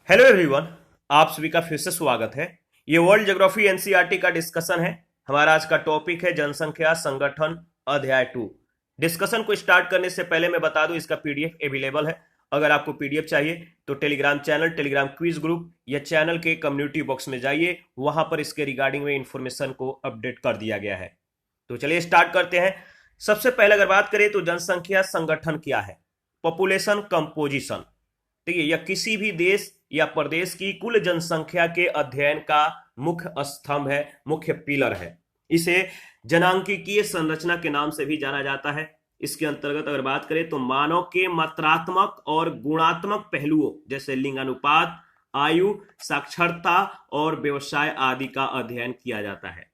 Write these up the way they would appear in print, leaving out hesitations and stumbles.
Hello everyone. आप सभी का फिर से स्वागत है। ये वर्ल्ड ज्योग्राफी एनसीईआरटी का डिस्कशन है। हमारा आज का टॉपिक है जनसंख्या संगठन अध्याय 2। डिस्कशन को स्टार्ट करने से पहले मैं बता दूं इसका पीडीएफ अवेलेबल है। अगर आपको पीडीएफ चाहिए तो Telegram channel, Telegram quiz group या चैनल के कम्युनिटी बॉक्स में जाइए, वहां पर इसके रिगार्डिंग में इंफॉर्मेशन को अपडेट कर दिया गया है। तो चलिए स्टार्ट करते हैं। सबसे पहले अगर बात करें तो जनसंख्या संगठन क्या है। पॉपुलेशन कंपोजिशन, ठीक है, यह किसी भी देश या प्रदेश की कुल जनसंख्या के अध्ययन का मुख्य स्तंभ है, मुख्य पिलर है। इसे जनांकीय संरचना के नाम से भी जाना जाता है। इसके अंतर्गत अगर बात करें तो मानव के मात्रात्मक और गुणात्मक पहलुओं जैसे लिंगानुपात, आयु, साक्षरता और व्यवसाय आदि का अध्ययन किया जाता है।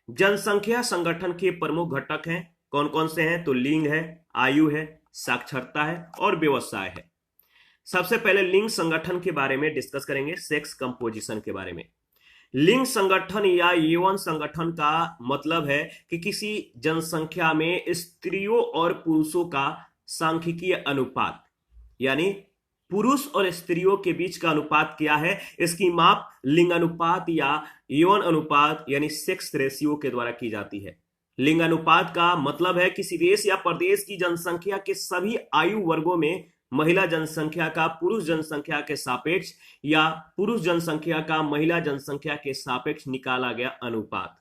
जनसंख्या संगठन के प्रमुख घटक हैं, कौन कौन से हैं? तो लिंग है, आयु है, साक्षरता है और व्यवसाय है। सबसे पहले लिंग संगठन के बारे में डिस्कस करेंगे, सेक्स कंपोजिशन के बारे में। लिंग संगठन या यौन संगठन का मतलब है कि किसी जनसंख्या में स्त्रियों और पुरुषों का सांख्यिकीय अनुपात, यानी पुरुष और स्त्रियों के बीच का अनुपात क्या है, इसकी माप लिंगानुपात या यौन अनुपात यानी सेक्स रेशियो के द्वारा की जाती है। लिंगानुपात का मतलब है किसी देश या प्रदेश की जनसंख्या के सभी आयु वर्गों में महिला जनसंख्या का पुरुष जनसंख्या के सापेक्ष या पुरुष जनसंख्या का महिला जनसंख्या के सापेक्ष निकाला गया अनुपात।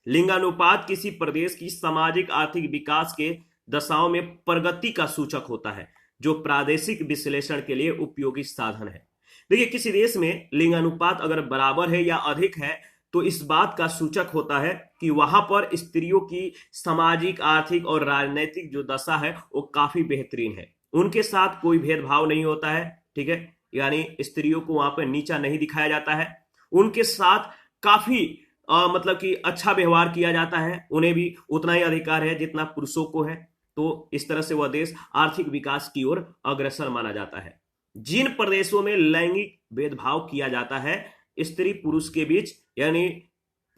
लिंगानुपात किसी प्रदेश की सामाजिक आर्थिक विकास के दशाओं में प्रगति का सूचक होता है, जो प्रादेशिक विश्लेषण के लिए उपयोगी साधन है। देखिए, किसी देश में लिंगानुपात अगर बराबर है या अधिक है तो इस बात का सूचक होता है कि वहां पर स्त्रियों की सामाजिक, आर्थिक और राजनीतिक जो दशा है वो काफी बेहतरीन है। उनके साथ कोई भेदभाव नहीं होता है, ठीक है, यानी स्त्रियों को वहां पर नीचा नहीं दिखाया जाता है। उनके साथ काफी मतलब कि अच्छा व्यवहार किया जाता है, उन्हें भी उतना ही अधिकार है जितना पुरुषों को है। तो इस तरह से वह देश आर्थिक विकास की ओर अग्रसर माना जाता है। जिन प्रदेशों में लैंगिक भेदभाव किया जाता है, स्त्री पुरुष के बीच, यानी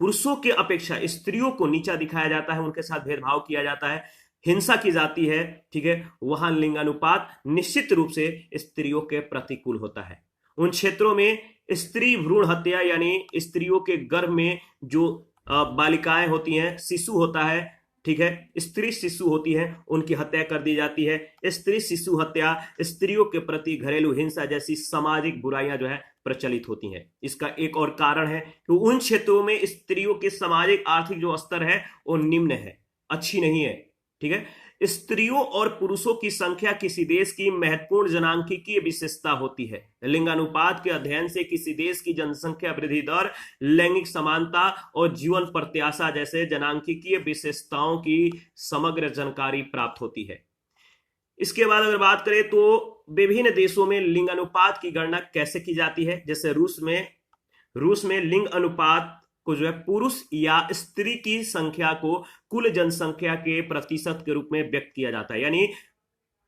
पुरुषों के अपेक्षा स्त्रियों को नीचा दिखाया जाता है, उनके साथ भेदभाव किया जाता है, हिंसा की जाती है, ठीक है, वहां लिंगानुपात निश्चित रूप से स्त्रियों के प्रतिकूल होता है। उन क्षेत्रों में स्त्री भ्रूण हत्या, यानी स्त्रियों के गर्भ में जो बालिकाएं होती हैं, शिशु होता है, ठीक है, स्त्री शिशु होती है, उनकी हत्या कर दी जाती है। स्त्री शिशु हत्या, स्त्रियों के प्रति घरेलू हिंसा जैसी सामाजिक बुराइयां जो है प्रचलित होती हैं। इसका एक और कारण है कि उन क्षेत्रों में स्त्रियों के सामाजिक आर्थिक जो स्तर है वो निम्न है, अच्छी नहीं है, ठीक है। स्त्रियों और पुरुषों की संख्या किसी देश की महत्वपूर्ण जनांकीय विशेषता होती है। लिंगानुपात के अध्ययन से किसी देश की जनसंख्या वृद्धि दर, लैंगिक समानता और जीवन प्रत्याशा जैसे जनांकीय विशेषताओं की समग्र जानकारी प्राप्त होती है। इसके बाद अगर बात करें तो विभिन्न देशों में लिंगानुपात की गणना कैसे की जाती है। जैसे रूस में लिंग अनुपात को जो है पुरुष या स्त्री की संख्या को कुल जनसंख्या के प्रतिशत के रूप में व्यक्त किया जाता है, यानी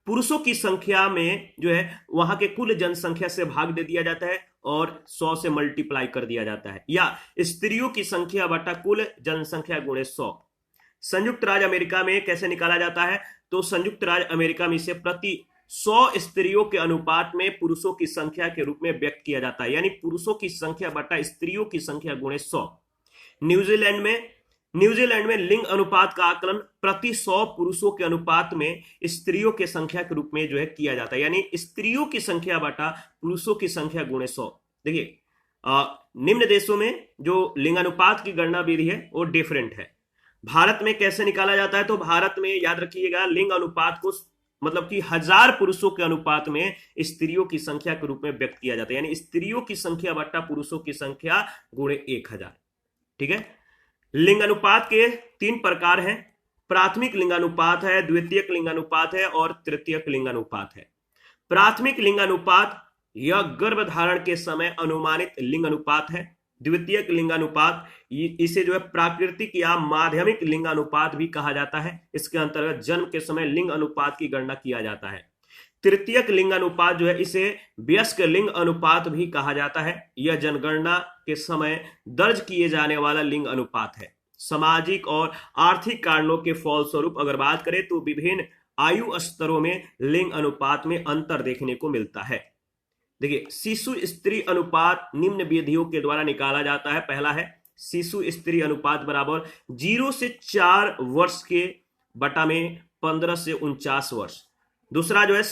पुरुषों की संख्या में जो है वहां के कुल जनसंख्या से भाग दे दिया जाता है और 100 से मल्टीप्लाई कर दिया जाता है, या स्त्रियों की संख्या बटा कुल जनसंख्या गुणे 100। संयुक्त राज्य अमेरिका में कैसे निकाला जाता है? तो संयुक्त राज्य अमेरिका में इसे प्रति 100 स्त्रियों के अनुपात में पुरुषों की संख्या के रूप में व्यक्त किया जाता है, यानी पुरुषों की संख्या बटा स्त्रियों की संख्या गुणे 100। न्यूजीलैंड में लिंग अनुपात का आकलन प्रति 100 पुरुषों के अनुपात में स्त्रियों के संख्या के रूप में जो है किया जाता है, यानी स्त्रियों की संख्या बटा पुरुषों की संख्या गुणे 100। देखिए, निम्न देशों में जो लिंगानुपात की गणना विधि है वो डिफरेंट है। भारत में कैसे निकाला जाता है? तो भारत में याद रखिएगा, लिंग अनुपात को मतलब कि 1000 पुरुषों के अनुपात में स्त्रियों की संख्या के रूप में व्यक्त किया जाता है, यानी स्त्रियों की संख्या बटा पुरुषों की संख्या गुणे 1000, ठीक है। लिंगानुपात के 3 प्रकार हैं। प्राथमिक लिंगानुपात है, द्वितीयक लिंगानुपात है और तृतीयक लिंगानुपात है। प्राथमिक लिंगानुपात यह गर्भधारण के समय अनुमानित लिंगानुपात है। द्वितीयक लिंगानुपात इसे जो है प्राकृतिक या माध्यमिक लिंगानुपात भी कहा जाता है। इसके अंतर्गत जन्म के समय लिंग अनुपात की गणना किया जाता है। तृतीयक लिंगानुपात जो है इसे वयस्क लिंग अनुपात भी कहा जाता है। यह जनगणना के समय दर्ज किए जाने वाला लिंग अनुपात है। सामाजिक और आर्थिक कारणों के फलस्वरूप अगर बात करें तो विभिन्न आयु स्तरों में लिंग अनुपात में अंतर देखने को मिलता है। देखिए, शिशु स्त्री अनुपात निम्न विधियों के द्वारा निकाला जाता है। पहला है शिशु स्त्री अनुपात बराबर 0 से 4 वर्ष के बटा में 15 से 49 वर्ष। दूसरा जो है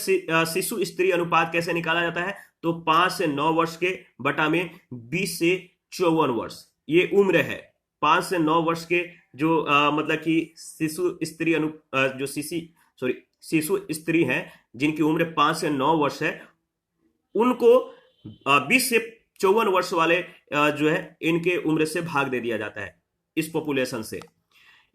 शिशु स्त्री अनुपात कैसे निकाला जाता है, तो 5 से 9 वर्ष के बटा में 20 से 54 वर्ष। ये उम्र है 5 से 9 वर्ष के जो मतलब कि शिशु स्त्री जो शिशु स्त्री हैं जिनकी उम्र 5 से 9 वर्ष है, उनको 20 से 54 वर्ष वाले जो है इनके उम्र से भाग दे दिया जाता है इस पॉपुलेशन से।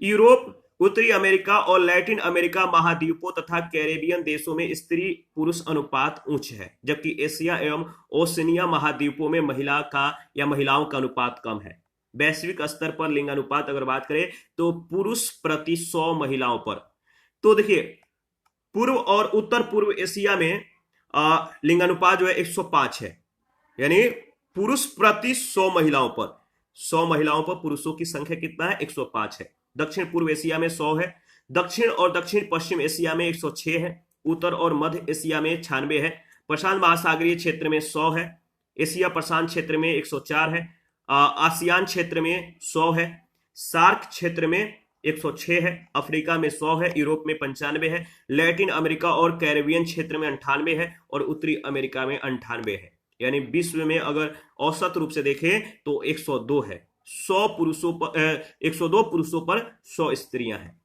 यूरोप, उत्तरी अमेरिका और लैटिन अमेरिका महाद्वीपों तथा कैरेबियन देशों में स्त्री पुरुष अनुपात उच्च है, जबकि एशिया एवं ओशिनिया महाद्वीपों में महिला का या महिलाओं का अनुपात कम है। वैश्विक स्तर पर लिंगानुपात अगर बात करें तो पुरुष प्रति 100 महिलाओं पर, तो देखिए पूर्व और उत्तर पूर्व एशिया में लिंगानुपात जो है 105 है, यानी पुरुष प्रति 100 महिलाओं पर, 100 महिलाओं पर पुरुषों की संख्या कितना है, 105 है। दक्षिण पूर्व एशिया में 100 है, दक्षिण और दक्षिण पश्चिम एशिया में 106 है, उत्तर और मध्य एशिया में 96 है, प्रशांत महासागरीय क्षेत्र में 100 है, एशिया प्रशांत क्षेत्र में 104 है, आसियान क्षेत्र में 100 है, सार्क क्षेत्र में 106 है, अफ्रीका में 100 है, यूरोप में 95 है, लैटिन अमेरिका और कैरेबियन क्षेत्र में 98 है और उत्तरी अमेरिका में 98 है। यानी विश्व में अगर औसत रूप से देखें तो 102 है, 102 पुरुषों पर 100 स्त्रियां हैं।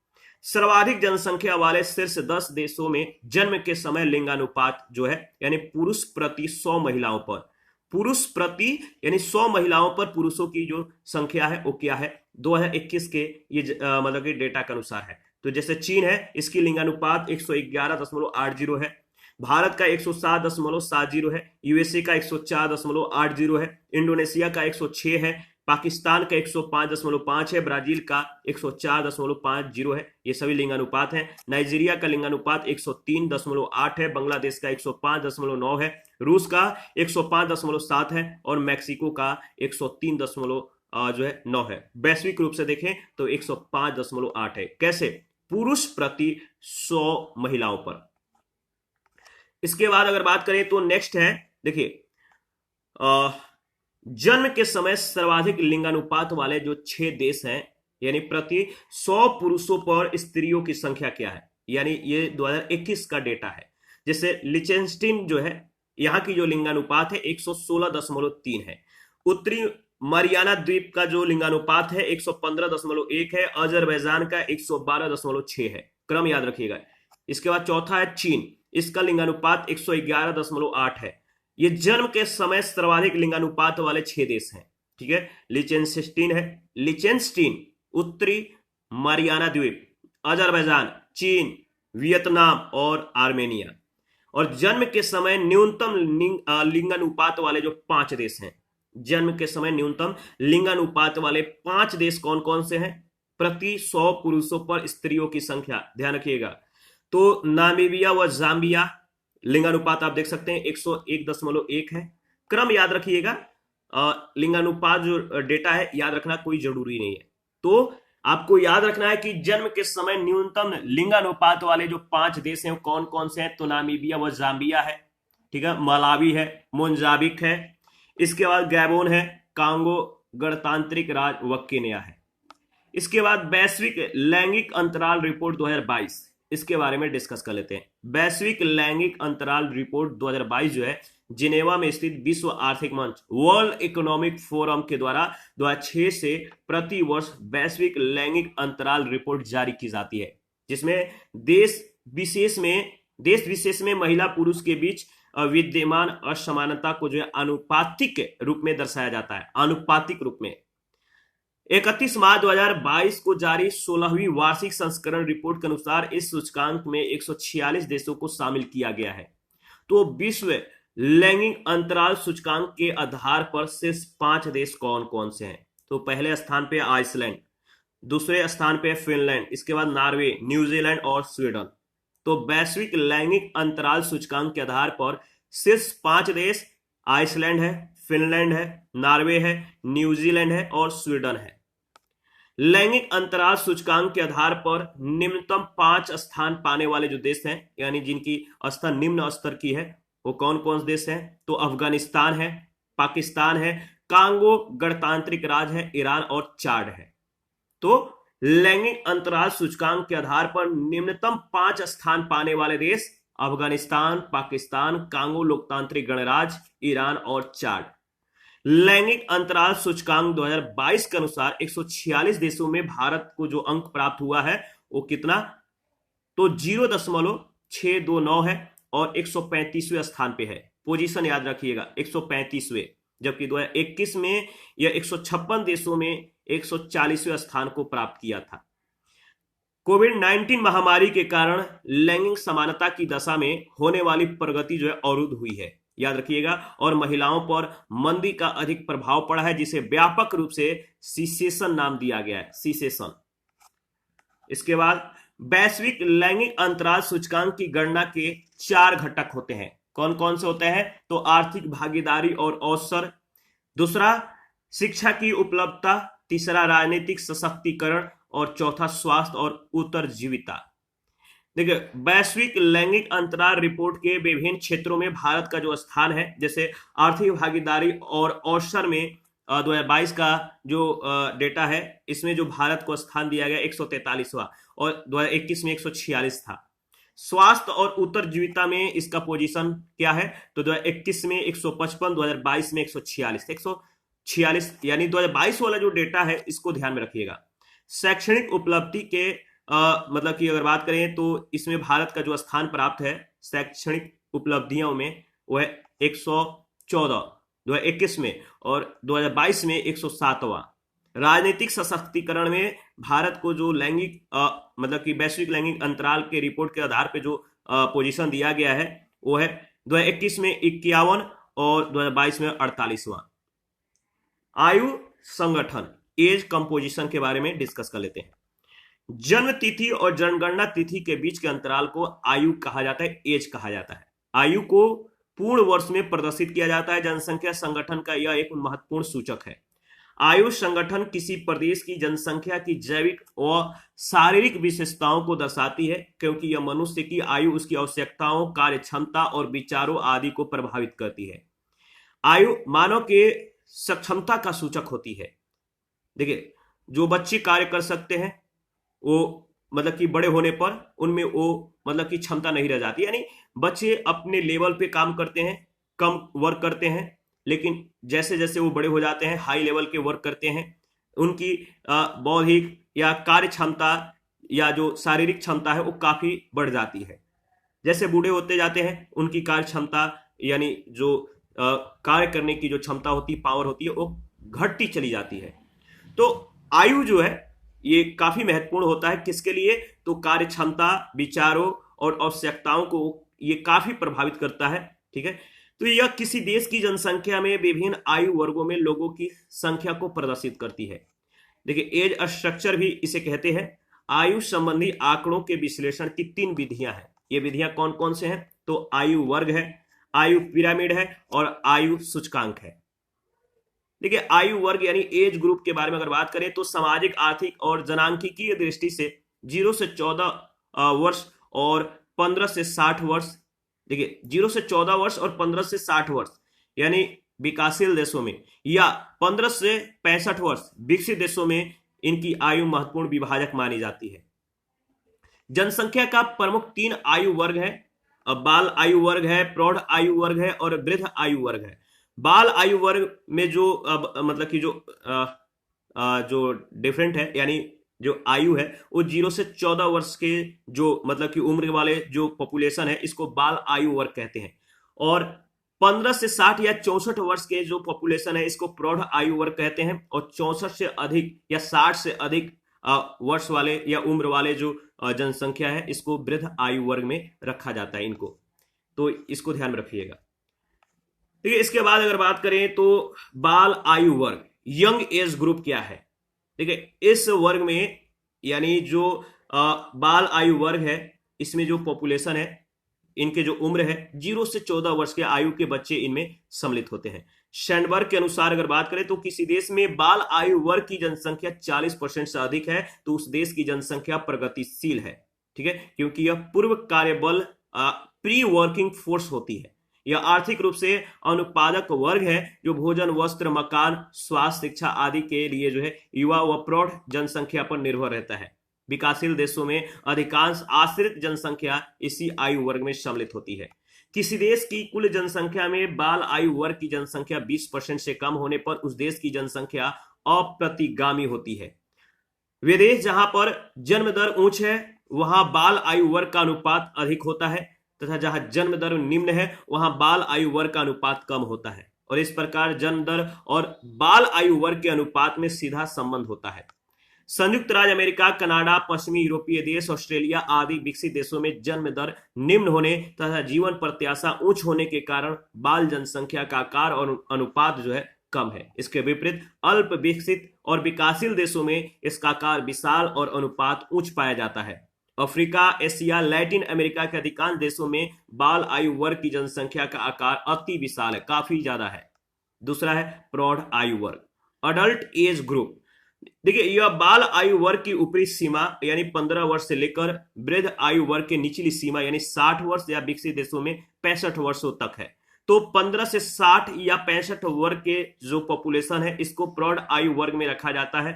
सर्वाधिक जनसंख्या वाले शीर्ष 10 देशों में जन्म के समय लिंगानुपात जो है यानी पुरुष प्रति 100 महिलाओं पर, पुरुष प्रति यानी 100 महिलाओं पर पुरुषों की जो संख्या है वो क्या है, 2021 के ये मतलब कि डेटा के अनुसार है। तो जैसे चीन है, इसकी लिंगानुपात 111.80 है, भारत का 107.70 है, यूएसए का 104.80 है, इंडोनेशिया का 106 है, पाकिस्तान का 105.5 है, ब्राजील का 104.50 है। ये सभी लिंगानुपात हैं। नाइजीरिया का लिंगानुपात 103.8 है, बांग्लादेश का 105.9 है, रूस का 105.7 है और मैक्सिको का 103.9 है। वैश्विक रूप से देखें तो 105.8 है। कैसे? पुरुष प्रति 100 महिलाओं पर। इसके बाद अगर बात करें तो नेक्स्ट है, देखिए जन्म के समय सर्वाधिक लिंगानुपात वाले जो 6 देश हैं, यानी प्रति 100 पुरुषों पर स्त्रियों की संख्या क्या है, यानी ये 2021 का डेटा है। जैसे लिचेनस्टीन जो है, यहाँ की जो लिंगानुपात है 116.3 है, उत्तरी मरियाना द्वीप का जो लिंगानुपात है 115.1 है, अजरबैजान का 112.6 है। क्रम याद रखिएगा। इसके बाद चौथा है चीन, इसका लिंगानुपात 111.8 है। ये जन्म के समय सर्वाधिक लिंगानुपात वाले 6 देश हैं। ठीक है, लिचेनस्टीन, उत्तरी मरियाना द्वीप, अजरबैजान, चीन, वियतनाम और आर्मेनिया। और जन्म के समय न्यूनतम लिंगानुपात वाले जो 5 देश हैं, जन्म के समय न्यूनतम लिंगानुपात वाले 5 देश कौन कौन से हैं प्रति 100 पुरुषों पर स्त्रियों की संख्या, ध्यान रखिएगा। तो नामीबिया व जाम्बिया, लिंगानुपात आप देख सकते हैं 101.1 है। क्रम याद रखिएगा, लिंगानुपात जो डेटा है याद रखना कोई जरूरी नहीं है। तो आपको याद रखना है कि जन्म के समय न्यूनतम लिंगानुपात वाले जो 5 देश हैं कौन कौन से हैं, तो नामीबिया व जाम्बिया है, ठीक है, मलावी है, मोजाम्बिक है, इसके बाद गैबोन है, कांगो गणतांत्रिक राज्य व केन्या है। इसके बाद वैश्विक लैंगिक अंतराल रिपोर्ट 2022, इसके बारे में डिस्कस कर लेते हैं। वैश्विक लैंगिक अंतराल रिपोर्ट 2022 जो है जिनेवा में स्थित विश्व आर्थिक मंच वर्ल्ड इकोनॉमिक फोरम के द्वारा 2006 से प्रति वर्ष वैश्विक लैंगिक अंतराल रिपोर्ट जारी की जाती है, जिसमें देश विशेष में महिला पुरुष के बीच विद्यमान असमानता को जो है आनुपातिक रूप में दर्शाया जाता है। आनुपातिक रूप में 31 मार्च 2022 को जारी 16वीं वार्षिक संस्करण रिपोर्ट के अनुसार इस सूचकांक में 146 देशों को शामिल किया गया है। तो विश्व लैंगिक अंतराल सूचकांक के आधार पर शीर्ष 5 देश कौन कौन से हैं, तो पहले स्थान पे आइसलैंड, दूसरे स्थान पे फिनलैंड, इसके बाद नॉर्वे, न्यूजीलैंड और स्वीडन। तो वैश्विक लैंगिक अंतराल सूचकांक के आधार पर शीर्ष 5 देश आइसलैंड है, फिनलैंड है, नॉर्वे है, न्यूजीलैंड है और स्वीडन है। लैंगिक अंतराल सूचकांक के आधार पर निम्नतम 5 स्थान पाने वाले जो देश हैं, यानी जिनकी स्तर निम्न स्तर की है, वो कौन कौन से देश हैं? तो अफगानिस्तान है, पाकिस्तान है, कांगो गणतांत्रिक राज्य है, ईरान और चाड है। तो लैंगिक अंतराल सूचकांक के आधार पर निम्नतम 5 स्थान पाने वाले देश अफगानिस्तान, पाकिस्तान, कांगो लोकतांत्रिक गणराज्य, ईरान और चाड। लैंगिक अंतराल सूचकांक 2022 के अनुसार 146 देशों में भारत को जो अंक प्राप्त हुआ है वो कितना? तो 0.629 है और 135वें स्थान पे है। पोजीशन याद रखिएगा 135वें, जबकि 2021 में यह 156 देशों में 140वें स्थान को प्राप्त किया था। कोविड-19 महामारी के कारण लैंगिक समानता की दशा में होने वाली प्रगति जो है अवरुद्ध हुई है, याद रखिएगा, और महिलाओं पर मंदी का अधिक प्रभाव पड़ा है, जिसे व्यापक रूप से सीसेशन नाम दिया गया है, सीसेशन। इसके बाद वैश्विक लैंगिक अंतराल सूचकांक की गणना के 4 घटक होते हैं। कौन कौन से होते हैं? तो आर्थिक भागीदारी और अवसर, दूसरा शिक्षा की उपलब्धता, तीसरा राजनीतिक सशक्तिकरण और चौथा स्वास्थ्य और उत्तरजीविता। देखिए, वैश्विक लैंगिक अंतराल रिपोर्ट के विभिन्न क्षेत्रों में भारत का जो स्थान है, जैसे आर्थिक भागीदारी और अवसर में 2022 का जो डेटा है, इसमें जो भारत को स्थान दिया गया 143वां और 2021 में 146 था। स्वास्थ्य और उत्तरजीविता में इसका पोजीशन क्या है? तो 2021 में 155, 2022 में 146, 146, यानी 2022 वाला जो डेटा है इसको ध्यान में रखिएगा। शैक्षणिक उपलब्धि के मतलब कि अगर बात करें तो इसमें भारत का जो स्थान प्राप्त है शैक्षणिक उपलब्धियों में वो है 114 2021 में, और 2022 में 107वां। राजनीतिक सशक्तिकरण में भारत को जो लैंगिक मतलब कि वैश्विक लैंगिक अंतराल के रिपोर्ट के आधार पे जो पोजीशन दिया गया है वो है 2021 में 51 और 2022 में 48वां। आयु संगठन, एज कंपोजिशन के बारे में डिस्कस कर लेते हैं। जन्म तिथि और जनगणना तिथि के बीच के अंतराल को आयु कहा जाता है, एज कहा जाता है। आयु को पूर्ण वर्ष में प्रदर्शित किया जाता है। जनसंख्या संगठन का यह एक महत्वपूर्ण सूचक है। आयु संगठन किसी प्रदेश की जनसंख्या की जैविक और शारीरिक विशेषताओं को दर्शाती है, क्योंकि यह मनुष्य की आयु उसकी आवश्यकताओं, कार्य क्षमता और विचारों आदि को प्रभावित करती है। आयु मानव के सक्षमता का सूचक होती है। देखिए, जो बच्चे कार्य कर सकते हैं वो मतलब कि बड़े होने पर उनमें वो मतलब कि क्षमता नहीं रह जाती, यानी बच्चे अपने लेवल पे काम करते हैं, कम वर्क करते हैं, लेकिन जैसे जैसे वो बड़े हो जाते हैं हाई लेवल के वर्क करते हैं, उनकी बौद्धिक या कार्य क्षमता या जो शारीरिक क्षमता है वो काफी बढ़ जाती है। जैसे बूढ़े होते जाते हैं उनकी कार्य क्षमता यानी जो कार्य करने की जो क्षमता होती है, पावर होती है, वो घटती चली जाती है। तो आयु जो है ये काफी महत्वपूर्ण होता है, किसके लिए? तो कार्य क्षमता, विचारों और आवश्यकताओं को ये काफी प्रभावित करता है। ठीक है, तो यह किसी देश की जनसंख्या में विभिन्न आयु वर्गों में लोगों की संख्या को प्रदर्शित करती है। देखिए, एज स्ट्रक्चर भी इसे कहते हैं। आयु संबंधी आंकड़ों के विश्लेषण की 3 विधियां हैं। ये विधियां कौन कौन से हैं? तो आयु वर्ग है, आयु पिरामिड है और आयु सूचकांक है। देखिए, आयु वर्ग यानी एज ग्रुप के बारे में अगर बात करें तो सामाजिक, आर्थिक और जनांकीय दृष्टि से 0 से 14 वर्ष और 15 से 60 वर्ष। देखिए, 0 से 14 वर्ष और 15 से 60 वर्ष यानी विकासशील देशों में, या 15 से 65 वर्ष विकसित देशों में इनकी आयु महत्वपूर्ण विभाजक मानी जाती है। जनसंख्या का प्रमुख 3 आयु वर्ग है। बाल आयु वर्ग है, प्रौढ़ आयु वर्ग है और वृद्ध आयु वर्ग है। बाल आयु वर्ग में जो मतलब कि जो डिफरेंट है, यानी जो आयु है वो 0 से 14 वर्ष के जो मतलब कि उम्र वाले जो पॉपुलेशन है इसको बाल आयु वर्ग कहते हैं, और 15 से 60 या 64 वर्ष के जो पॉपुलेशन है इसको प्रौढ़ आयु वर्ग कहते हैं, और 64 से अधिक या 60 से अधिक वर्ष वाले या उम्र वाले जो जनसंख्या है इसको वृद्ध आयु वर्ग में रखा जाता है इनको। तो इसको ध्यान में रखिएगा। ठीक है, इसके बाद अगर बात करें तो बाल आयु वर्ग, यंग एज ग्रुप क्या है? ठीक है, इस वर्ग में यानी जो बाल आयु वर्ग है इसमें जो पॉपुलेशन है इनके जो उम्र है 0 से 14 वर्ष के आयु के बच्चे इनमें सम्मिलित होते हैं। शैनबर्ग के अनुसार अगर बात करें तो किसी देश में बाल आयु वर्ग की जनसंख्या 40% से अधिक है तो उस देश की जनसंख्या प्रगतिशील है। ठीक है, क्योंकि यह पूर्व कार्यबल प्री वर्किंग फोर्स होती है, यह आर्थिक रूप से अनुत्पादक वर्ग है जो भोजन, वस्त्र, मकान, स्वास्थ्य, शिक्षा आदि के लिए जो है युवा व प्रौढ़ जनसंख्या पर निर्भर रहता है। विकासशील देशों में अधिकांश आश्रित जनसंख्या इसी आयु वर्ग में सम्मिलित होती है। किसी देश की कुल जनसंख्या में बाल आयु वर्ग की जनसंख्या 20% से कम होने पर उस देश की जनसंख्या अप्रतिगामी होती है। वे देश जहां पर जन्म दर उच्च है वहां बाल आयु वर्ग का अनुपात अधिक होता है, तथा जहां जन्म दर निम्न है वहां बाल आयु वर्ग का अनुपात कम होता है, और इस प्रकार जन्म दर और बाल आयु वर्ग के अनुपात में सीधा संबंध होता है। संयुक्त राज्य अमेरिका, कनाडा, पश्चिमी यूरोपीय देश, ऑस्ट्रेलिया आदि विकसित देशों में जन्म दर निम्न होने तथा जीवन प्रत्याशा उच्च होने के कारण बाल जनसंख्या का आकार और अनुपात जो है कम है। इसके विपरीत अल्प विकसित और विकासशील देशों में इसका आकार विशाल और अनुपात उच्च पाया जाता है। अफ्रीका, एशिया, लैटिन अमेरिका के अधिकांश देशों में बाल आयु वर्ग की जनसंख्या का आकार अति विशाल है, काफी ज्यादा है। दूसरा है प्रौढ़ आयु वर्ग, अडल्ट एज ग्रुप। देखिए, यह बाल आयु वर्ग की ऊपरी सीमा यानी 15 वर्ष से लेकर वृद्ध आयु वर्ग के निचली सीमा यानी 60 वर्ष या विकसित देशों में 65 वर्षों तक है। तो 15 से 60 या 65 वर्ग के जो पॉपुलेशन है इसको प्रौढ़ आयु वर्ग में रखा जाता है,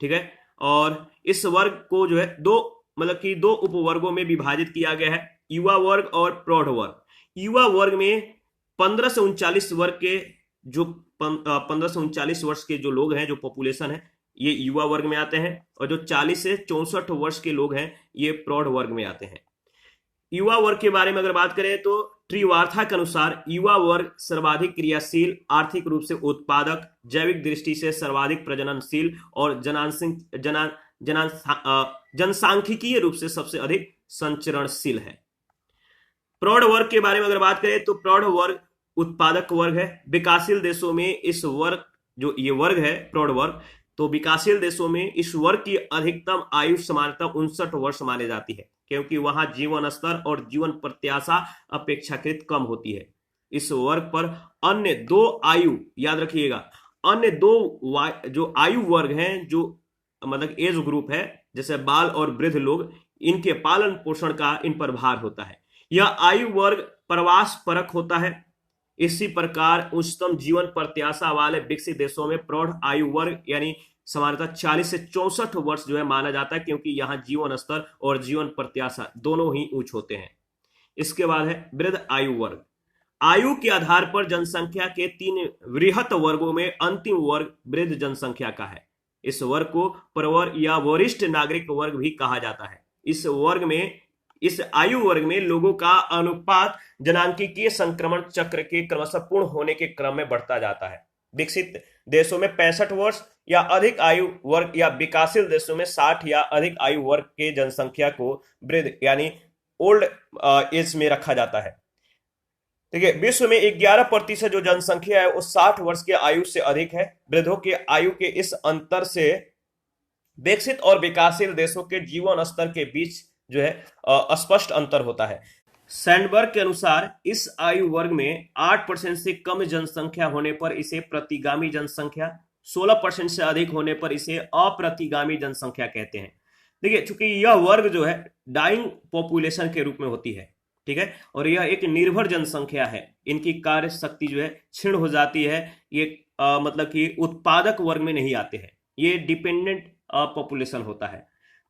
ठीक है। और इस वर्ग को जो है दो उपवर्गों में विभाजित किया गया है, युवा वर्ग और प्रौढ़ वर्ग। युवा वर्ग में 15 से 39 वर्ग के जो 15 से 39 वर्ष के जो लोग हैं, जो पॉपुलेशन है, ये युवा वर्ग में आते हैं, और जो 40 से 64 वर्ष के लोग हैं ये प्रौढ़ वर्ग में आते हैं। युवा वर्ग के बारे में अगर बात करें तो ट्रिवार्था के अनुसार युवा वर्ग सर्वाधिक क्रियाशील, आर्थिक रूप से उत्पादक, जैविक दृष्टि से सर्वाधिक प्रजननशील और जनसांख्यिकीय रूप से सबसे अधिक संचरणशील है। प्रौढ़ वर्ग के बारे में अगर बात करें तो प्रौढ़ वर्ग उत्पादक वर्ग है। विकासशील देशों में इस वर्ग जो ये वर्ग है प्रौढ़ वर्ग, तो विकासशील देशों में इस वर्ग की अधिकतम आयु समानता 59 वर्ष मानी जाती है, क्योंकि वहां जीवन स्तर और जीवन प्रत्याशा अपेक्षाकृत कम होती है। इस वर्ग पर अन्य दो आयु, याद रखिएगा, अन्य दो जो आयु वर्ग हैं, जो मतलब एज ग्रुप है, जैसे बाल और वृद्ध लोग, इनके पालन पोषण का इन पर भार होता है। यह आयु वर्ग प्रवास परक होता है। इसी प्रकार उच्चतम जीवन प्रत्याशा वाले विकसित देशों में प्रौढ़ आयु वर्ग यानी सामान्यतः 40 से 64 वर्ष जो है माना जाता है, क्योंकि यहां जीवन स्तर और जीवन प्रत्याशा दोनों ही उच्च होते हैं। इसके बाद है वृद्ध आयु वर्ग। आयु के आधार पर जनसंख्या के 3 वृहत वर्गों में अंतिम वर्ग वृद्ध जनसंख्या का है। इस वर्ग को प्रवर या वरिष्ठ नागरिक वर्ग भी कहा जाता है। इस आयु वर्ग में लोगों का अनुपात जनांकीय संक्रमण चक्र के क्रमशः पूर्ण होने के क्रम में बढ़ता जाता है। विकसित देशों में 65 वर्ष या अधिक आयु वर्ग या विकासशील देशों में 60 या अधिक आयु वर्ग के जनसंख्या को वृद्ध यानी ओल्ड एज में रखा जाता है। देखिए, विश्व में 11% जो जनसंख्या है वो 60 वर्ष के आयु से अधिक है। वृद्धों के आयु के इस अंतर से विकसित और विकासशील देशों के जीवन स्तर के बीच जो है स्पष्ट अंतर होता है। सैंडबर्ग के अनुसार इस आयु वर्ग में 8% से कम जनसंख्या होने पर इसे प्रतिगामी जनसंख्या, 16% से अधिक होने पर इसे अप्रतिगामी जनसंख्या कहते हैं। देखिए, चूंकि यह वर्ग जो है डाइंग पॉपुलेशन के रूप में होती है, ठीक है, और यह एक निर्भर जनसंख्या है, इनकी कार्य शक्ति जो है क्षीण हो जाती है, ये मतलब कि उत्पादक वर्ग में नहीं आते हैं, ये डिपेंडेंट पॉपुलेशन होता है।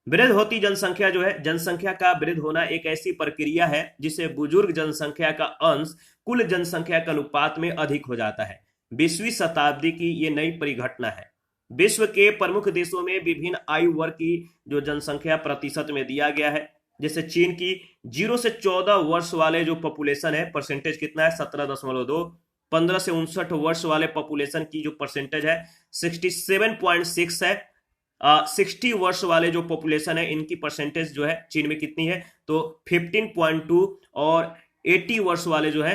वृद्ध होती जनसंख्या जो है, जनसंख्या का वृद्ध होना एक ऐसी प्रक्रिया है जिसे बुजुर्ग जनसंख्या का अंश कुल जनसंख्या के अनुपात में अधिक हो जाता है। 20वीं शताब्दी की ये नई परिघटना है। विश्व के प्रमुख देशों में विभिन्न आयु वर्ग की जो जनसंख्या प्रतिशत में दिया गया है, जैसे चीन की 0 से 14 वर्ष वाले जो पॉपुलेशन है परसेंटेज कितना है 17.2, 15 से 59 वर्ष वाले पॉपुलेशन की जो परसेंटेज है 67.6 है। 60 वर्ष वाले जो पॉपुलेशन है इनकी परसेंटेज जो है चीन में कितनी है तो 15.2, और 80 वर्ष वाले जो है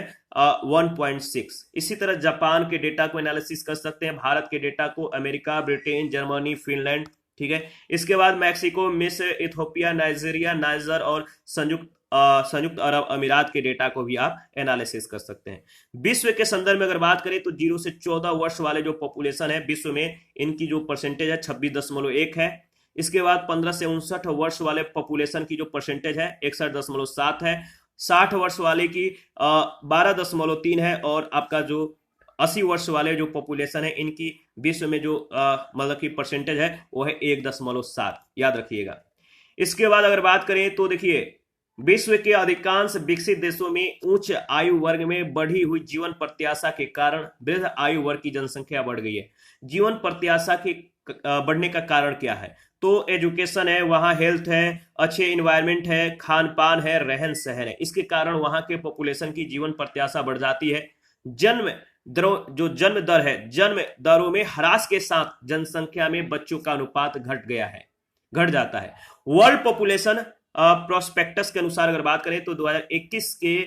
1.6। इसी तरह जापान के डेटा को एनालिसिस कर सकते हैं, भारत के डेटा को, अमेरिका, ब्रिटेन, जर्मनी, फिनलैंड, ठीक है। इसके बाद मैक्सिको, मिस्र, इथियोपिया, नाइजीरिया, नाइजर और संयुक्त अरब अमीरात के डेटा को भी आप एनालिसिस कर सकते हैं। विश्व के संदर्भ में अगर बात करें तो 0 से 14 वर्ष वाले जो पॉपुलेशन है विश्व में, इनकी जो परसेंटेज है 26.1 है। इसके बाद 15 से 59 वर्ष वाले पॉपुलेशन की जो परसेंटेज है 61.7 है। 60 वर्ष वाले की 12.3 है, और आपका जो 80 वर्ष वाले जो पॉपुलेशन है इनकी विश्व में जो मतलब की परसेंटेज है वो है 1.7, याद रखिएगा। इसके बाद अगर बात करें तो देखिए, विश्व के अधिकांश विकसित देशों में उच्च आयु वर्ग में बढ़ी हुई जीवन प्रत्याशा के कारण वृद्ध आयु वर्ग की जनसंख्या बढ़ गई है। जीवन प्रत्याशा के बढ़ने का कारण क्या है? तो एजुकेशन है, वहाँ हेल्थ है, अच्छे इन्वायरमेंट है, खान पान है, रहन सहन है, इसके कारण वहाँ के पॉपुलेशन की जीवन प्रत्याशा बढ़ जाती है। जन्म दरों, जो जन्म दर है, जन्म दरों में ह्रास के साथ जनसंख्या में बच्चों का अनुपात घट जाता है। वर्ल्ड पॉपुलेशन प्रोस्पेक्टस के अनुसार अगर बात करें तो 2021 के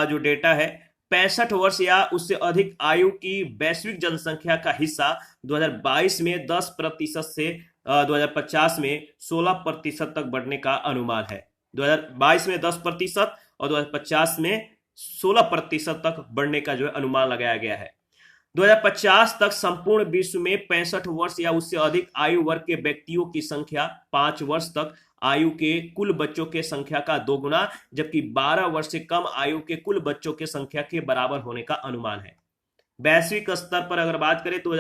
जो डेटा है, 65 वर्ष या उससे अधिक आयु की वैश्विक जनसंख्या का हिस्सा 2022 में 10% से 2050 में 16% तक बढ़ने का अनुमान है। 2022 में 10% और 2050 में 16% तक बढ़ने का जो है अनुमान लगाया गया है। 2050 तक संपूर्ण विश्व में 65 वर्ष या उससे अधिक आयु वर्ग के व्यक्तियों की संख्या 5 वर्ष तक आयु के कुल बच्चों के संख्या का 2 गुना, जबकि 12 वर्ष से कम आयु के कुल बच्चों के संख्या के बराबर होने का अनुमान है। वैश्विक स्तर पर अगर बात करें तो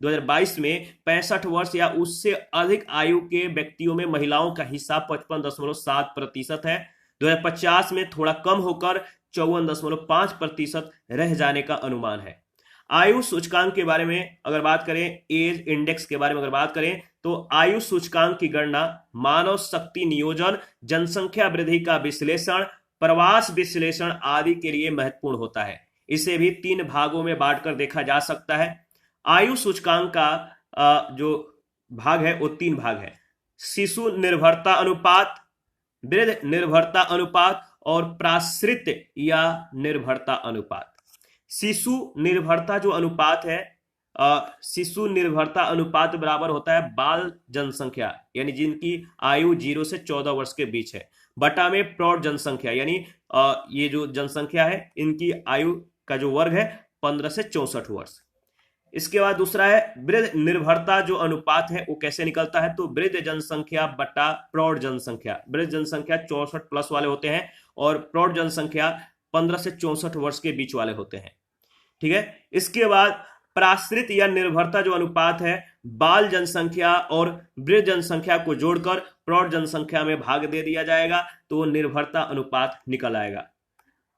2022 में 65 वर्ष या उससे अधिक आयु के व्यक्तियों में महिलाओं का हिस्सा 55.7% है। 2050 में थोड़ा कम होकर 54.5% रह जाने का अनुमान है। आयु सूचकांक के बारे में अगर बात करें, एज इंडेक्स के बारे में अगर बात करें तो आयु सूचकांक की गणना मानव शक्ति नियोजन, जनसंख्या वृद्धि का विश्लेषण, प्रवास विश्लेषण आदि के लिए महत्वपूर्ण होता है। इसे भी 3 भागों में बांटकर देखा जा सकता है। आयु सूचकांक का जो भाग है वो 3 भाग है: शिशु निर्भरता अनुपात, वृद्ध निर्भरता अनुपात और प्राश्रित या निर्भरता अनुपात। शिशु निर्भरता जो अनुपात है, शिशु निर्भरता अनुपात बराबर होता है बाल जनसंख्या, यानी जिनकी आयु 0 से 14 वर्ष के बीच है, बटा में प्रौढ़ जनसंख्या, यानी ये जो जनसंख्या है इनकी आयु का जो वर्ग है 15 से 64 वर्ष। इसके बाद दूसरा है वृद्ध निर्भरता जो अनुपात है वो कैसे निकलता है, तो वृद्ध जनसंख्या बटा प्रौढ़ जनसंख्या। वृद्ध जनसंख्या 64 प्लस वाले होते हैं और प्रौढ़ जनसंख्या 15 से 64 वर्ष के बीच वाले होते हैं। ठीक है। इसके बाद प्राश्रित या निर्भरता जो अनुपात है, बाल जनसंख्या और वृद्ध जनसंख्या को जोड़कर प्रौढ़ जनसंख्या में भाग दे दिया जाएगा तो निर्भरता अनुपात निकल आएगा।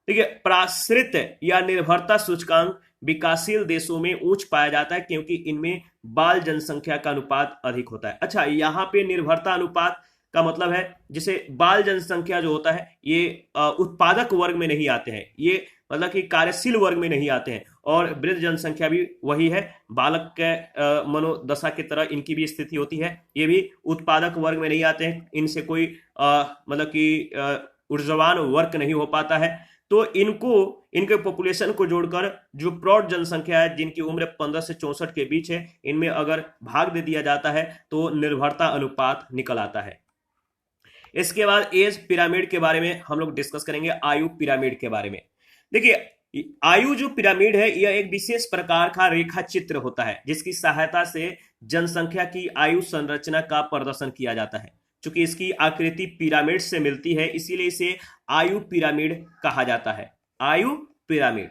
ठीक है। प्राश्रित या निर्भरता सूचकांक विकासशील देशों में उच्च पाया जाता है क्योंकि इनमें बाल जनसंख्या का अनुपात अधिक होता है। अच्छा, यहाँ पे निर्भरता अनुपात का मतलब है जैसे बाल जनसंख्या जो होता है ये उत्पादक वर्ग में नहीं आते हैं, ये मतलब कि कार्यशील वर्ग में नहीं आते हैं, और वृद्ध जनसंख्या भी वही है, बालक के मनोदशा की तरह इनकी भी स्थिति होती है, ये भी उत्पादक वर्ग में नहीं आते हैं, इनसे कोई मतलब कि ऊर्जावान वर्ग नहीं हो पाता है। तो इनके पॉपुलेशन को जोड़कर जो प्रौढ़ जनसंख्या है जिनकी उम्र 15 से 64 के बीच है, इनमें अगर भाग दे दिया जाता है तो निर्भरता अनुपात निकल आता है। इसके बाद एज पिरामिड के बारे में हम लोग डिस्कस करेंगे, आयु पिरामिड के बारे में। देखिए, आयु जो पिरामिड है यह एक विशेष प्रकार का रेखा चित्र होता है जिसकी सहायता से जनसंख्या की आयु संरचना का प्रदर्शन किया जाता है। चूंकि इसकी आकृति पिरामिड से मिलती है इसीलिए इसे आयु पिरामिड कहा जाता है। आयु पिरामिड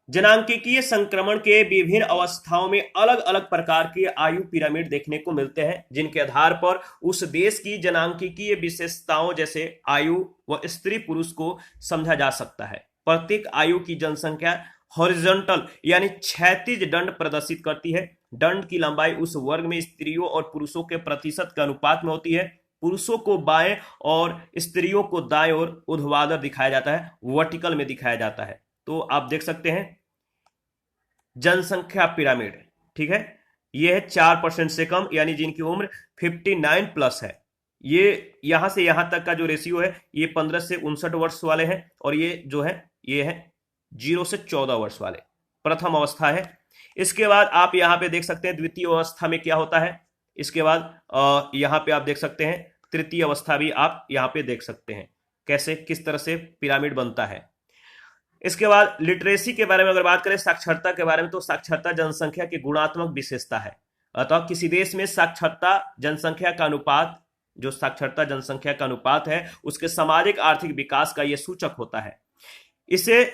जनांकीय संक्रमण के विभिन्न अवस्थाओं में अलग अलग प्रकार के आयु पिरामिड देखने को मिलते हैं जिनके आधार पर उस देश की जनांकीय विशेषताओं जैसे आयु व स्त्री पुरुष को समझा जा सकता है। प्रत्येक आयु की जनसंख्या हॉरिजॉन्टल यानी क्षैतिज दंड प्रदर्शित करती है। दंड की लंबाई उस वर्ग में स्त्रियों और पुरुषों के प्रतिशत के अनुपात में होती है। पुरुषों को बाएं और स्त्रियों को दाएं और ऊर्ध्वाधर दिखाया जाता है, वर्टिकल में दिखाया जाता है। तो आप देख सकते हैं जनसंख्या पिरामिड, ठीक है, ये है 4% से कम यानी जिनकी उम्र 59 प्लस है। ये यहां से यहां तक का जो रेशियो है ये 15 से 59 वर्ष वाले हैं, और ये जो है ये है 0 से 14 वर्ष वाले, प्रथम अवस्था है। इसके बाद आप यहां पे देख सकते हैं द्वितीय अवस्था में क्या होता है। इसके बाद यहां पे आप देख सकते हैं तृतीय अवस्था भी आप यहां पे देख सकते हैं कैसे किस तरह से पिरामिड बनता है। इसके बाद लिटरेसी के बारे में अगर बात करें, साक्षरता के बारे में, तो साक्षरता जनसंख्या की गुणात्मक विशेषता है। अतः किसी देश में साक्षरता जनसंख्या का अनुपात जो साक्षरता जनसंख्या का अनुपात है उसके सामाजिक आर्थिक विकास का यह सूचक होता है। इसे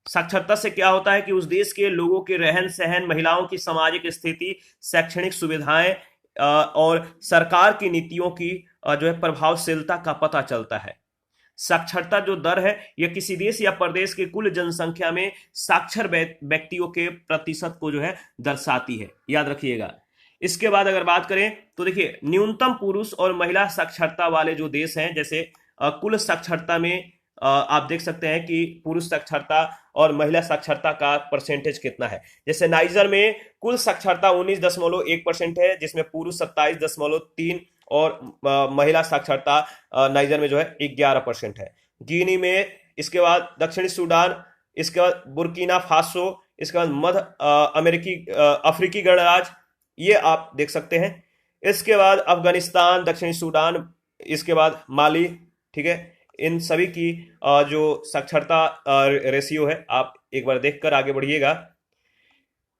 साक्षरता से क्या होता है कि उस देश के लोगों के रहन सहन, महिलाओं की सामाजिक स्थिति, शैक्षणिक सुविधाएं और सरकार की नीतियों की जो है प्रभावशीलता का पता चलता है। साक्षरता जो दर है यह किसी देश या प्रदेश के कुल जनसंख्या में साक्षर व्यक्तियों के प्रतिशत को जो है दर्शाती है, याद रखिएगा। इसके बाद अगर बात करें तो देखिए न्यूनतम पुरुष और महिला साक्षरता वाले जो देश हैं, जैसे कुल साक्षरता में आप देख सकते हैं कि पुरुष साक्षरता और महिला साक्षरता का परसेंटेज कितना है। जैसे नाइजर में कुल साक्षरता 19.1% है, जिसमें पुरुष 27.3 और महिला साक्षरता नाइजर में जो है 11% है। गिनी में, इसके बाद दक्षिणी सूडान, इसके बाद बुर्किना फासो, इसके बाद अफ्रीकी गणराज्य, ये आप देख सकते हैं। इसके बाद अफगानिस्तान, दक्षिणी सूडान, इसके बाद माली, ठीक है। इन सभी की जो साक्षरता रेशियो है आप एक बार देखकर आगे बढ़िएगा।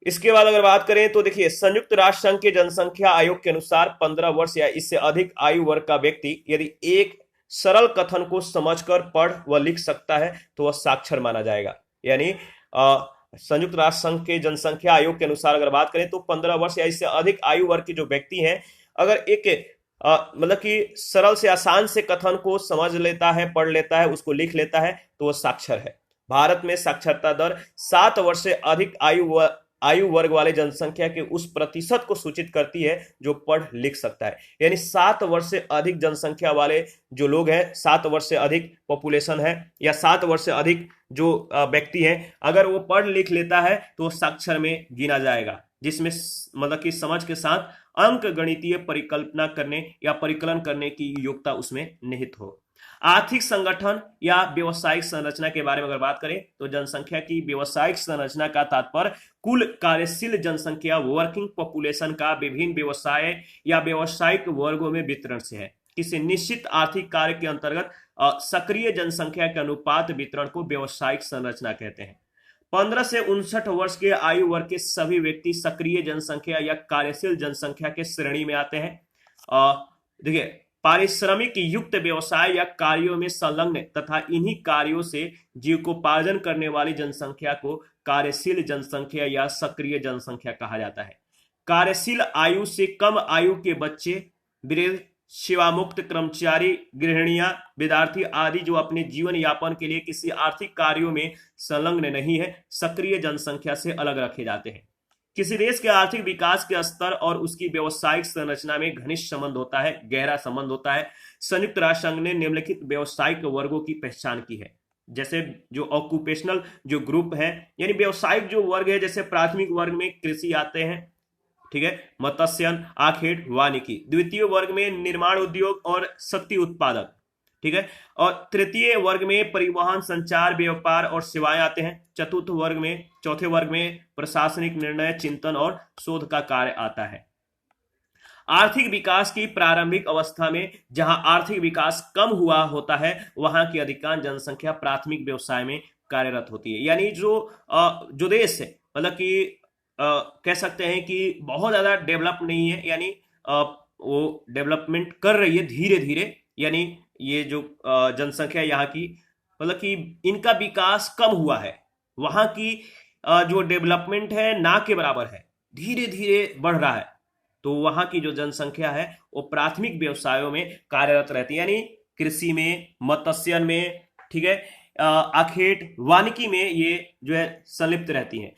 इसके बाद अगर बात करें तो देखिए संयुक्त राष्ट्र संघ के जनसंख्या आयोग के अनुसार 15 वर्ष या इससे अधिक आयु वर्ग का व्यक्ति यदि एक सरल कथन को समझकर पढ़ व लिख सकता है तो वह साक्षर माना जाएगा। यानी संयुक्त राष्ट्र संघ के जनसंख्या आयोग के अनुसार अगर बात करें तो 15 वर्ष या इससे अधिक आयु वर्ग के जो व्यक्ति हैं, अगर एक मतलब कि सरल से आसान से कथन को समझ लेता है, पढ़ लेता है, उसको लिख लेता है तो वह साक्षर है। भारत में साक्षरता दर 7 वर्ष से अधिक आयु वर्ग वाले जनसंख्या के उस प्रतिशत को सूचित करती है जो पढ़ लिख सकता है। यानी 7 वर्ष से अधिक जनसंख्या वाले जो लोग हैं, 7 वर्ष से अधिक पॉपुलेशन है या 7 वर्ष से अधिक जो व्यक्ति हैं, अगर वो पढ़ लिख लेता है तो वो साक्षर में गिना जाएगा, जिसमें मतलब कि समझ के साथ अंक गणितीय परिकल्पना करने या परिकलन करने की योग्यता उसमें निहित हो। आर्थिक संगठन या व्यवसायिक संरचना के बारे में अगर बात करें तो जनसंख्या की व्यवसायिक संरचना का तात्पर्य कुल कार्यशील जनसंख्या, वर्किंग पॉपुलेशन का विभिन्न व्यवसाय या व्यवसायिक वर्गों में वितरण से है। किसी निश्चित आर्थिक कार्य के अंतर्गत सक्रिय जनसंख्या के अनुपात वितरण को व्यवसायिक संरचना कहते हैं। 15 से 59 वर्ष के आयु वर्ग के सभी व्यक्ति सक्रिय जनसंख्या या कार्यशील जनसंख्या के श्रेणी में आते हैं। देखिए पारिश्रमिक युक्त व्यवसाय या कार्यों में संलग्न तथा इन्हीं कार्यों से जीविकोपार्जन करने वाली जनसंख्या को कार्यशील जनसंख्या या सक्रिय जनसंख्या कहा जाता है। कार्यशील आयु से कम आयु के बच्चे, वृद्ध, सेवामुक्त कर्मचारी, गृहिणियां, विद्यार्थी आदि जो अपने जीवन यापन के लिए किसी आर्थिक कार्यों में संलग्न नहीं है, सक्रिय जनसंख्या से अलग रखे जाते हैं। किसी देश के आर्थिक विकास के स्तर और उसकी व्यावसायिक संरचना में घनिष्ठ संबंध होता है, गहरा संबंध होता है। संयुक्त राष्ट्र संघ ने निम्नलिखित व्यावसायिक वर्गों की पहचान की है। जैसे जो ऑक्यूपेशनल जो ग्रुप है, यानी व्यावसायिक जो वर्ग है, जैसे प्राथमिक वर्ग में कृषि आते हैं, ठीक है, मत्स्यन, आखेट, वानिकी। द्वितीय वर्ग में निर्माण उद्योग और शक्ति उत्पादक, ठीक है, और तृतीय वर्ग में परिवहन, संचार, व्यापार और सेवाएं आते हैं। चौथे वर्ग में प्रशासनिक निर्णय, चिंतन और शोध का कार्य आता है। आर्थिक विकास की प्रारंभिक अवस्था में जहां आर्थिक विकास कम हुआ होता है, वहां की अधिकांश जनसंख्या प्राथमिक व्यवसाय में कार्यरत होती है। यानी जो देश है, मतलब कि कह सकते हैं कि बहुत ज्यादा डेवलप नहीं है, यानी वो डेवलपमेंट कर रही है धीरे धीरे, यानी ये जो जनसंख्या यहाँ की, मतलब कि इनका विकास कम हुआ है, वहां की जो डेवलपमेंट है ना के बराबर है, धीरे धीरे बढ़ रहा है, तो वहां की जो जनसंख्या है वो प्राथमिक व्यवसायों में कार्यरत रहती है, यानी कृषि में, मत्स्यन में, ठीक है, आखेट, वानिकी में ये जो है संलिप्त रहती हैं।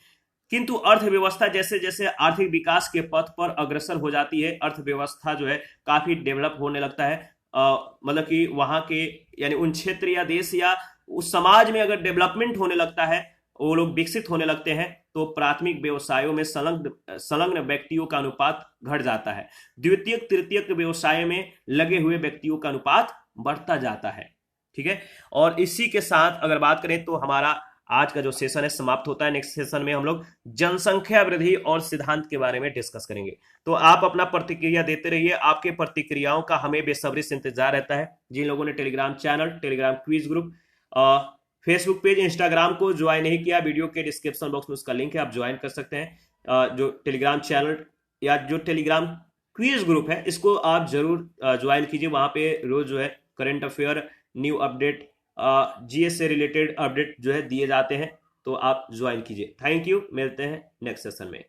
किंतु अर्थव्यवस्था जैसे जैसे आर्थिक विकास के पथ पर अग्रसर हो जाती है, अर्थव्यवस्था जो है काफी डेवलप होने लगता है। मतलब कि वहां के यानी उन क्षेत्र या देश या उस समाज में अगर डेवलपमेंट होने लगता है, वो लोग विकसित होने लगते हैं, तो प्राथमिक व्यवसायों में संलग्न व्यक्तियों का अनुपात घट जाता है। द्वितीयक तृतीयक व्यवसाय में लगे हुए व्यक्तियों का अनुपात बढ़ता जाता है, ठीक है। और इसी के साथ अगर बात करें तो हमारा आज का जो सेशन है समाप्त होता है। नेक्स्ट सेशन में हम लोग जनसंख्या वृद्धि और सिद्धांत के बारे में डिस्कस करेंगे। तो आप अपना प्रतिक्रिया देते रहिए, आपके प्रतिक्रियाओं का हमें बेसब्री से इंतजार रहता है। जिन लोगों ने Telegram channel, Telegram quiz group, Facebook page, Instagram को ज्वाइन नहीं किया, वीडियो के डिस्क्रिप्शन बॉक्स में उसका लिंक है, आप ज्वाइन कर सकते हैं। जो टेलीग्राम चैनल या जो टेलीग्राम क्विज ग्रुप है, इसको आप जरूर ज्वाइन कीजिए। वहां पे रोज जो है current affair, new update, GS से रिलेटेड अपडेट जो है दिए जाते हैं, तो आप ज्वाइन कीजिए। थैंक यू, मिलते हैं नेक्स्ट सेशन में।